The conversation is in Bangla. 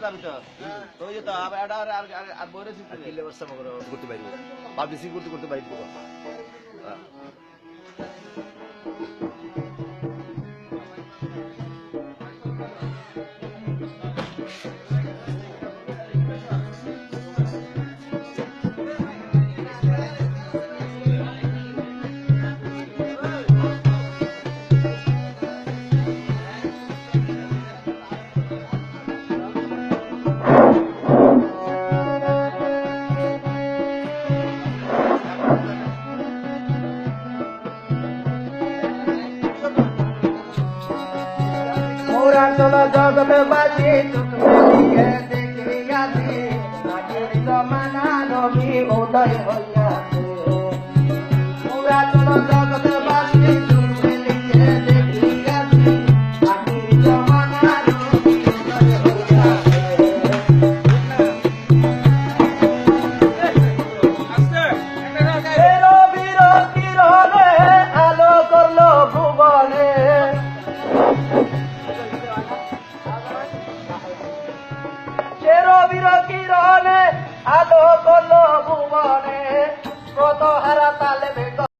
যাবি তো তো ওই যে তো আর বইরে কিলে ব্যবস্থা করতে পারবো পাবলিসিং করতে করতে পারবো মোরা চলো জগৎবাসী চোখে দেখিয়াছি আগের জমানা রবি উদয় হইয়াছে মোরা চলো জগৎবাসী চোখে দেখিয়াছি আগের জমানা রবি উদয় হইয়াছে রবির কিরণে আলো করলো ভুবনে রবির কিরণে আলো করলো ভুবনে কত হারা তালে